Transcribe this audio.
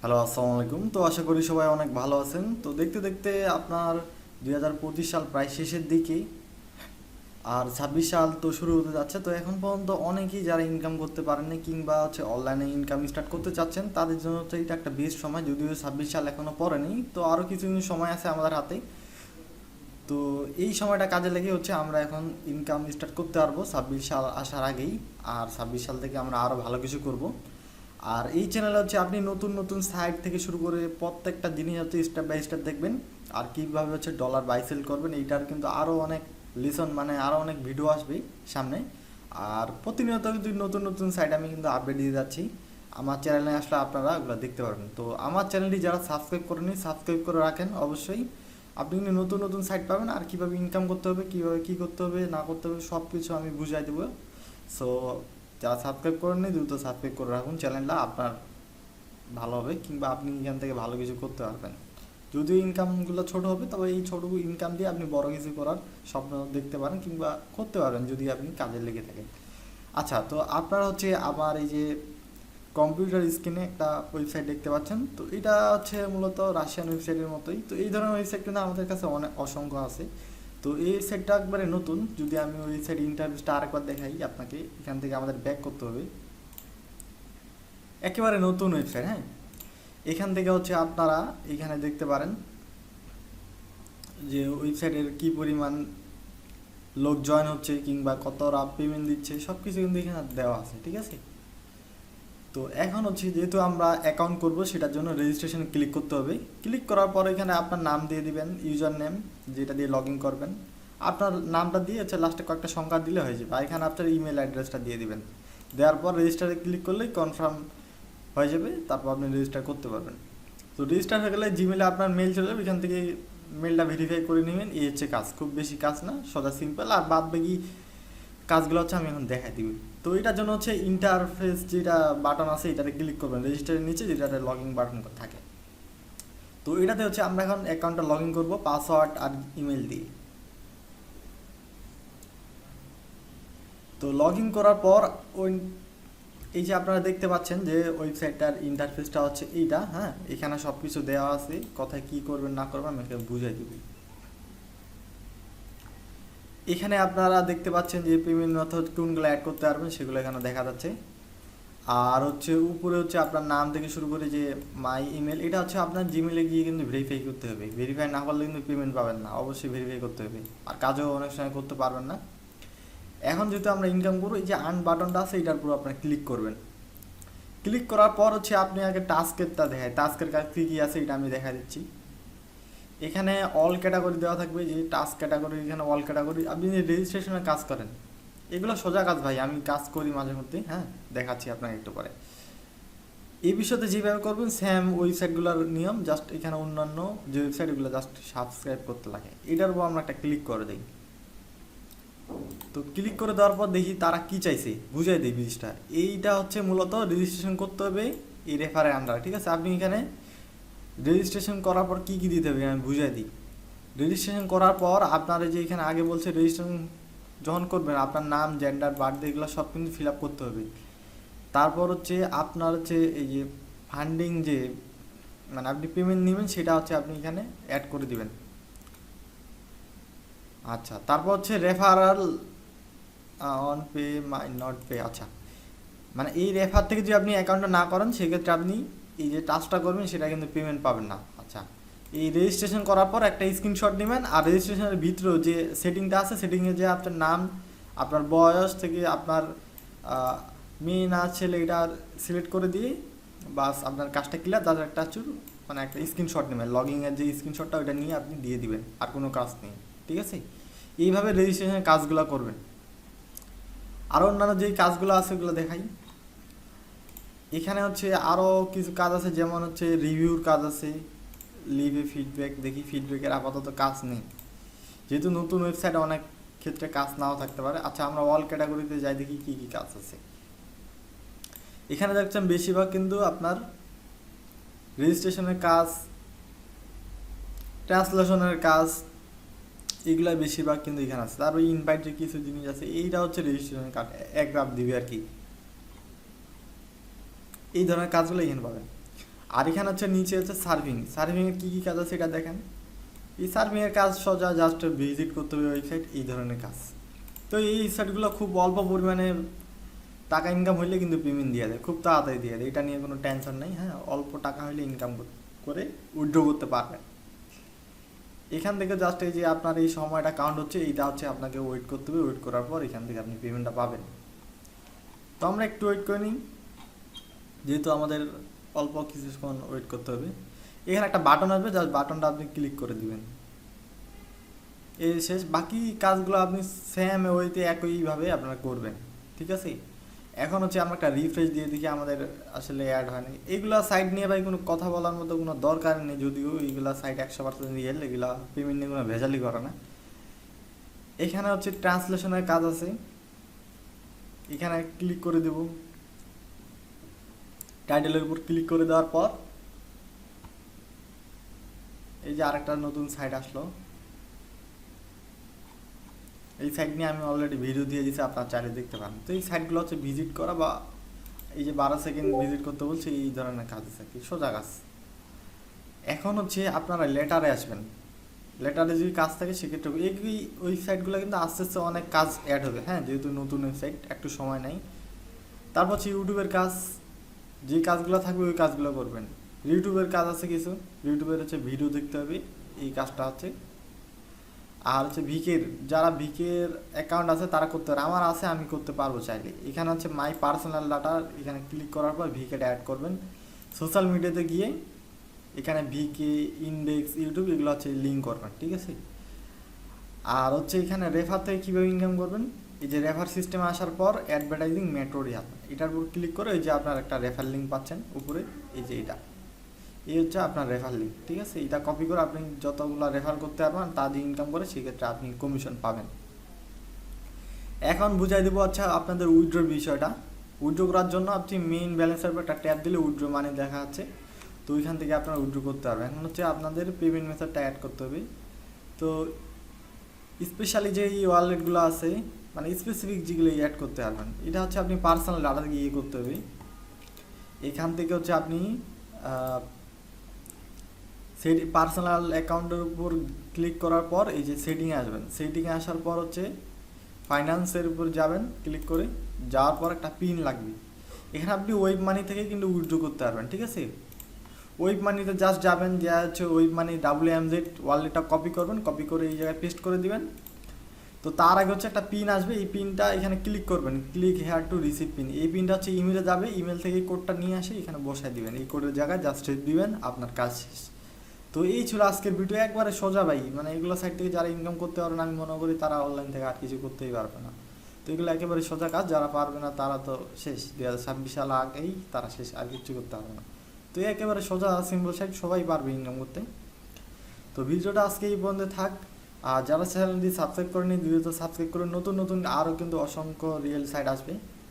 Hello, আসসালামু আলাইকুম। তো আশা করি সবাই অনেক ভালো আছেন। তো দেখতে দেখতে আপনার 2025 সাল প্রায় শেষের দিকে, আর 26 সাল তো শুরু হতে যাচ্ছে। তো এখন পর্যন্ত অনেকেই যারা ইনকাম করতে পারেননি কিংবা অনলাইনে ইনকাম স্টার্ট করতে চাচ্ছেন, তাদের জন্য এটা একটা বেস্ট সময়। যদিও 26 সাল এখনো পড়েনি, তো আরও কিছুদিন সময় আছে আমাদের হাতে। তো এই সময়টা কাজে লেগে আমরা এখন ইনকাম স্টার্ট করতে পারবো 26 সাল আসার আগেই। আর 26 সাল থেকে আমরা আরও ভালো কিছু করব। আর এই চ্যানেলে আপনি নতুন নতুন সাইট থেকে শুরু করে প্রত্যেকটা জিনিস স্টেপ বাই স্টেপ দেখবেন। আর কীভাবে ডলার বাই সেল করবেন, এইটার কিন্তু আরও অনেক লিসন, মানে আরও অনেক ভিডিও আসবে সামনে। আর প্রতিনিয়ত কিন্তু নতুন নতুন সাইট আমি কিন্তু আপডেট দিয়ে যাচ্ছি। আমার চ্যানেলে আসলে আপনারা ওগুলো দেখতে পারবেন। তো আমার চ্যানেলটি যারা সাবস্ক্রাইব করেনি, সাবস্ক্রাইব করে রাখেন অবশ্যই। আপনি কিন্তু নতুন নতুন সাইট পাবেন, আর কীভাবে ইনকাম করতে হবে, কীভাবে কী করতে হবে না করতে হবে, সব কিছু আমি বুঝাই দেবো। সো যারা সাবস্ক্রাইব করেননি, দ্রুত সাবস্ক্রাইব করে রাখুন। চ্যানেলটা আপনার ভালো হবে, কিংবা আপনি এখান থেকে ভালো কিছু করতে পারবেন। যদিও ইনকামগুলো ছোট হবে, তবে এই ছোট ইনকাম দিয়ে আপনি বড় কিছু করার স্বপ্ন দেখতে পারেন কিংবা করতে পারবেন যদি আপনি কাজে লেগে থাকেন। আচ্ছা, তো আপনার আমার এই যে কম্পিউটার স্ক্রিনে একটা ওয়েবসাইট দেখতে পাচ্ছেন। তো এটা মূলত রাশিয়ান ওয়েবসাইটের মতোই। তো এই ধরনের ওয়েবসাইট কিন্তু আমাদের কাছে অনেক অসংখ্য আছে। তো এই ওয়েবসাইটটা একবারে নতুন। যদি আমি ওয়েবসাইট ইন্টারভিউটা আরেকবার দেখাই আপনাকে, এখান থেকে আমাদের ব্যাক করতে হবে। একেবারে নতুন ওয়েবসাইট, হ্যাঁ। এখান থেকে আপনারা এখানে দেখতে পারেন যে ওয়েবসাইটের কি পরিমাণ লোক জয়েন হচ্ছে কিংবা কতটা পেমেন্ট দিচ্ছে, সব কিছু কিন্তু এখানে দেওয়া আছে, ঠিক আছে। তো এখন যেহেতু আমরা অ্যাকাউন্ট করব, সেটার জন্য রেজিস্ট্রেশন ক্লিক করতে হবে। ক্লিক করার পর এখানে আপনার নাম দিয়ে দিবেন, ইউজার নেম, যেটা দিয়ে লগ ইন করবেন। আপনার নামটা দিয়ে লাস্টে কয়েকটা সংখ্যা দিলে হয়ে যাবে। আর এখানে আপনার ইমেল অ্যাড্রেসটা দিয়ে দিবেন। দেওয়ার পর রেজিস্টারে ক্লিক করলেই কনফার্ম হয়ে যাবে। তারপর আপনি রেজিস্টার করতে পারবেন। তো রেজিস্টার হয়ে গেলে জিমেলে আপনার মেল চলে যাবে। এখান থেকে মেলটা ভেরিফাই করে নেবেন। এই কাজ, খুব বেশি কাজ না, সোজা সিম্পল। আর বাদ বাকি কাজগুলো আমি এখন দেখাই দিব। তো এটার জন্য ইন্টারফেস যেটা বাটন আছে, এটাতে ক্লিক করবেন রেজিস্টারের নিচে, যেটাতে লগ ইন বাটন থাকে। তো এটাতে আমরা এখন অ্যাকাউন্টটা লগ ইন করবো পাসওয়ার্ড আর ইমেল দিয়ে। তো লগ ইন করার পর ওই এই যে আপনারা দেখতে পাচ্ছেন যে ওয়েবসাইটটার ইন্টারফেসটা এইটা, হ্যাঁ। এখানে সব কিছু দেওয়া আছে, কোথায় কী করবেন না করবেন আমি বুঝাই দিব। এখানে আপনারা দেখতে পাচ্ছেন যে পেমেন্ট মেথড কোনগুলো অ্যাড করতে পারবেন, সেগুলো এখানে দেখা যাচ্ছে। আর উপরে আপনার নাম থেকে শুরু করে যে মাই ইমেল, এটা আপনার জিমেলে গিয়ে কিন্তু ভেরিফাই করতে হবে। ভেরিফাই না করলে কিন্তু পেমেন্ট পাবেন না, অবশ্যই ভেরিফাই করতে হবে। আর কাজও অনেক সময় করতে পারবেন না। এখন যেহেতু আমরা ইনকাম করবো, এই যে আর্ন বাটনটা আছে, এটার উপর আপনার ক্লিক করবেন। ক্লিক করার পর আপনি আগে টাস্কেরটা দেখায়, টাস্কের কাজ কী কী আছে এটা আমি দেখা দিচ্ছি। এখানে অল ক্যাটাগরি দেওয়া থাকবে, যে টাস্ক ক্যাটাগরি, এখানে অল ক্যাটাগরি। আপনি যে রেজিস্ট্রেশনের কাজ করেন, এগুলো সোজা কাজ ভাই, আমি কাজ করি মাঝে মধ্যে, হ্যাঁ, দেখাচ্ছি আপনাকে একটু পরে। এই বিষয়তে যেভাবে করবেন সেম ওয়েবসাইটগুলোর নিয়ম, জাস্ট এখানে অন্যান্য যে ওয়েবসাইটগুলো জাস্ট সাবস্ক্রাইব করতে লাগে, এটার উপর আমরা একটা ক্লিক করে দিই। তো ক্লিক করে দেওয়ার পর দেখি তারা কি চাইছে, বুঝাই দিই জিনিসটা। এইটা মূলত রেজিস্ট্রেশন করতে হবে এই রেফারের আন্ডারে, ঠিক আছে। আপনি এখানে রেজিস্ট্রেশন করার পর কী কী দিতে হবে আমি বুঝাই দিই। রেজিস্ট্রেশন করার পর আপনারা যে এখানে আগে বলছে রেজিস্ট্রেশন যখন করবেন, আপনার নাম, জেন্ডার, বার্থডে, এগুলো সব কিন্তু ফিল আপ করতে হবে। তারপর আপনার এই যে ফান্ডিং, যে মানে আপনি পেমেন্ট নেবেন, সেটা আপনি এখানে অ্যাড করে দিবেন। আচ্ছা, তারপর referral on pay my not pay. আচ্ছা, মানে এই রেফার থেকে যদি আপনি অ্যাকাউন্টটা না করেন, সেক্ষেত্রে আপনি এই যে টাস্কটা করবেন সেটা কিন্তু পেমেন্ট পাবেন না। আচ্ছা, এই রেজিস্ট্রেশন করার পর একটা স্ক্রিনশট নেবেন। আর রেজিস্ট্রেশনের ভিতরেও যে সেটিংটা আছে, সেটিংয়ে যে আপনার নাম, আপনার বয়স থেকে আপনার মেয়ে না ছেলে, এটা সিলেক্ট করে দিয়ে বাস আপনার কাজটা ক্লিয়ার। তাদের একটা মানে একটা স্ক্রিনশট নেবেন, লগইনের যে স্ক্রিনশটটা, ওইটা নিয়ে আপনি দিয়ে দিবেন। আর কোনো কাজ নেই, ঠিক আছে। এইভাবে রেজিস্ট্রেশনের কাজগুলো করবেন। আরও অন্যান্য যেই কাজগুলো আছে ওগুলো দেখাই। এখানে আরও কিছু কাজ আছে, যেমন রিভিউর কাজ আছে, লিভে ফিডব্যাক। দেখি ফিডব্যাকের আপাতত কাজ নেই, যেহেতু নতুন ওয়েবসাইটে অনেক ক্ষেত্রে কাজ নাও থাকতে পারে। আচ্ছা, আমরা অল ক্যাটাগরিতে যাই, দেখি কী কী কাজ আছে। এখানে দেখছেন বেশিরভাগ কিন্তু আপনার রেজিস্ট্রেশনের কাজ, ট্রান্সলেশনের কাজ, এগুলাই বেশিরভাগ কিন্তু এখানে আছে। তারপর ইনভাইটের কিছু জিনিস আছে, এইটা রেজিস্ট্রেশনের কাজ, এক গ্রাফ দিবে আর কি। এই ধরনের কাজগুলো এখানে পাবেন। আর এখানে হচ্ছে নিচে হচ্ছে সার্ভিংয়ের কী কী কাজ আছে এটা দেখেন। এই সার্ভিংয়ের কাজ সোজা জাস্ট ভিজিট করতে হবে ওয়েবসাইট, এই ধরনের কাজ। তো এই ওয়েবসাইটগুলো খুব অল্প পরিমাণে টাকা ইনকাম হইলে কিন্তু পেমেন্ট দিয়ে দেয়, খুব তাড়াতাড়ি দিয়ে দেয়, এটা নিয়ে কোনো টেনশন নেই। হ্যাঁ, অল্প টাকা হইলে ইনকাম করে উইথড্র করতে পারবেন। এখান থেকে জাস্ট এই যে আপনার এই সময়টা কাউন্ট হচ্ছে, এইটা হচ্ছে আপনাকে ওয়েট করতে হবে, ওয়েট করার পর এখান থেকে আপনি পেমেন্টটা পাবেন। তো আমরা একটু ওয়েট করে নিই, যেহেতু আমাদের অল্প কিছুক্ষণ ওয়েট করতে হবে। এখানে একটা বাটন আসবে, জাস্ট বাটনটা আপনি ক্লিক করে দিবেন, এই শেষ। বাকি কাজগুলো আপনি সেম ওয়েতে একইভাবে আপনারা করবেন, ঠিক আছে। এখন হচ্ছে আমরা একটা রিফ্রেশ দিয়ে দেখি আমাদের আসলে অ্যাড হয়নি। এইগুলা সাইট নিয়ে ভাই কোনো কথা বলার মতো কোনো দরকার নেই, যদিও এইগুলা সাইট 100% রিয়েল, এগুলা পেমেন্ট নিয়ে কোনো ভেজালি করে না। এখানে হচ্ছে ট্রান্সলেশনের কাজ আছে, এখানে ক্লিক করে দেব। টাইটেলের উপর ক্লিক করে দেওয়ার পর এই যে আরেকটা নতুন সাইট আসলো। এই সাইট নিয়ে আমি অলরেডি ভিডিও দিয়ে দিয়েছি, আপনারা চাইলে দেখতে পারেন। তো এই সাইটগুলো হচ্ছে ভিজিট করা, বা এই যে 12 সেকেন্ড ভিজিট করতে বলছে, এই ধরনের কাজ আছে কি, সোজা কাজ। এখন হচ্ছে আপনারা লেটারে আসবেন। লেটারে যদি কাজ থাকে সেক্ষেত্রে এই ওয়েবসাইটগুলো কিন্তু আস্তে আস্তে অনেক কাজ অ্যাড হবে। হ্যাঁ, যেহেতু নতুন ওয়েবসাইট একটু সময় নেই। তারপর হচ্ছে ইউটিউবের কাজ, যে কাজগুলো থাকবে ওই কাজগুলো করবেন। ইউটিউবের কাজ আছে কিছু, ইউটিউবের হচ্ছে ভিডিও দেখতে হবে, এই কাজটা হচ্ছে। আর হচ্ছে যারা ভিকের অ্যাকাউন্ট আছে তারা করতে পারে, আমার আছে, আমি করতে পারবো চাইলে। এখানে হচ্ছে মাই পার্সোনাল ডাটা, এখানে ক্লিক করার পর ভিকেটা অ্যাড করবেন। সোশ্যাল মিডিয়াতে গিয়ে এখানে ভিকে, ইন্ডেক্স, ইউটিউব এগুলো হচ্ছে লিঙ্ক করবেন, ঠিক আছে। আর হচ্ছে এখানে রেফার থেকে কীভাবে ইনকাম করবেন, এই যে রেফার সিস্টেমে আসার পর অ্যাডভার্টাইজিং মেটোরিয়াল, এটার উপর ক্লিক করে এই যে আপনার একটা রেফার লিঙ্ক পাচ্ছেন উপরে, এই যে এটা, এই হচ্ছে আপনার রেফার লিঙ্ক, ঠিক আছে। এটা কপি করে আপনি যতগুলো রেফার করতে পারবেন তা দিয়ে ইনকাম করে, সেক্ষেত্রে আপনি কমিশন পাবেন। এখন বুঝাই দেবো আচ্ছা আপনাদের উইথড্রোর বিষয়টা। উইথড্রো করার জন্য আপনি মেইন ব্যালেন্সের উপর একটা ট্যাপ দিলে উইথড্রো মানি দেখা যাচ্ছে, তো ওইখান থেকে আপনারা উইথড্রো করতে পারবেন। এখন হচ্ছে আপনাদের পেমেন্ট মেথডটা অ্যাড করতে হবে। তো স্পেশালি যে এই ওয়ালেটগুলো আছে, মানে স্পেসিফিক যেগুলো অ্যাড করতে পারবেন, এটা হচ্ছে আপনি পার্সোনাল ডাটা থেকে ইয়ে করতে হবে। এখান থেকে হচ্ছে আপনি পার্সোনাল অ্যাকাউন্টের উপর ক্লিক করার পর এই যে সেটিংয়ে আসবেন। সেটিংয়ে আসার পর হচ্ছে ফাইন্যান্সের উপর যাবেন, ক্লিক করে যাওয়ার পর একটা পিন লাগবে। এখানে আপনি ওয়েব মানি থেকে কিন্তু উইথড্র করতে পারবেন, ঠিক আছে। ওয়েব মানিতে জাস্ট যাবেন, যা হচ্ছে ওয়েব মানি WMZ ওয়ালেটটা কপি করবেন, কপি করে এই জায়গায় পেস্ট করে দিবেন। তো তার আগে হচ্ছে একটা পিন আসবে, এই পিনটা এখানে ক্লিক করবেন, click here to receive pin. এই পিনটা হচ্ছে ইমেলে যাবে, ইমেল থেকে কোডটা নিয়ে আসে এখানে বসায় দিবেন, এই কোডের জায়গায় জাস্ট দিবেন, আপনার কাজ শেষ। তো এই ছিল আজকের ভিডিও, একবারে সোজা ভাই। মানে এগুলো সাইট থেকে যারা ইনকাম করতে পারবে না, আমি মনে করি তারা অনলাইন থেকে আর কিছু করতেই পারবে না। তো এগুলো একেবারে সোজা কাজ, যারা পারবে না তারা তো শেষ, 2026 সাল আগেই তারা শেষ, আর কিছু করতে পারবে না। তো একেবারে সোজা সিম্পল সাইট, সবাই পারবে ইনকাম করতে। তো ভিডিওটা আজকে এই পর্যন্ত থাক। আর যারা চ্যানেলটি সাবস্ক্রাইব করেনি, ভিডিওটা সাবস্ক্রাইব করে নতুন নতুন আরও কিন্তু অসংখ্য রিয়েল সাইট আসবে,